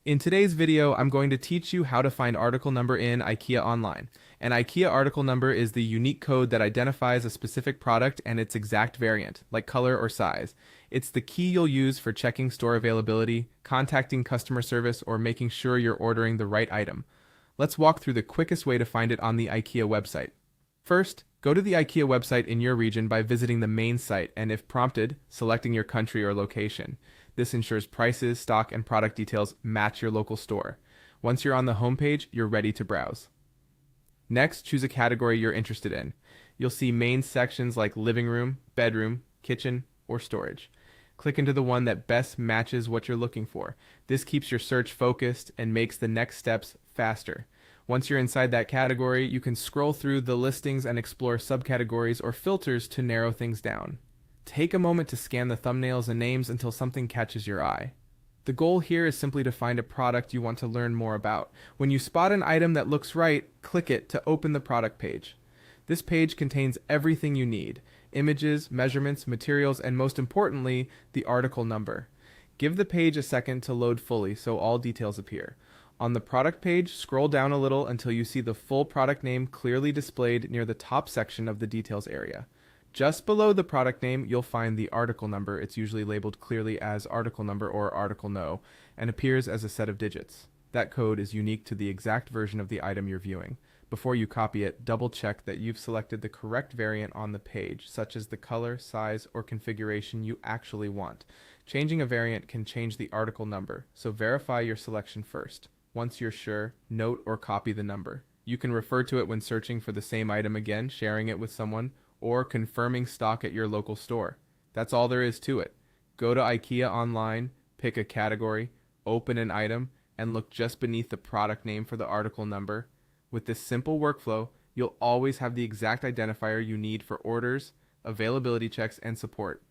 In today's video, I'm going to teach you how to find article number in Ikea Online. An Ikea article number is the unique code that identifies a specific product and its exact variant, like color or size. It's the key you'll use for checking store availability, contacting customer service, or making sure you're ordering the right item. Let's walk through the quickest way to find it on the Ikea website. First, go to the IKEA website in your region by visiting the main site and, if prompted, selecting your country or location. This ensures prices, stock, and product details match your local store. Once you're on the homepage, you're ready to browse. Next, choose a category you're interested in. You'll see main sections like living room, bedroom, kitchen, or storage. Click into the one that best matches what you're looking for. This keeps your search focused and makes the next steps faster. Once you're inside that category, you can scroll through the listings and explore subcategories or filters to narrow things down. Take a moment to scan the thumbnails and names until something catches your eye. The goal here is simply to find a product you want to learn more about. When you spot an item that looks right, click it to open the product page. This page contains everything you need: images, measurements, materials, and most importantly, the article number. Give the page a second to load fully so all details appear. On the product page, scroll down a little until you see the full product name clearly displayed near the top section of the details area. Just below the product name, you'll find the article number. It's usually labeled clearly as article number or article no, and appears as a set of digits. That code is unique to the exact version of the item you're viewing. Before you copy it, double check that you've selected the correct variant on the page, such as the color, size, or configuration you actually want. Changing a variant can change the article number, so verify your selection first. Once you're sure, note or copy the number. You can refer to it when searching for the same item again, sharing it with someone, or confirming stock at your local store. That's all there is to it. Go to IKEA Online, pick a category, open an item, and look just beneath the product name for the article number. With this simple workflow, you'll always have the exact identifier you need for orders, availability checks, and support.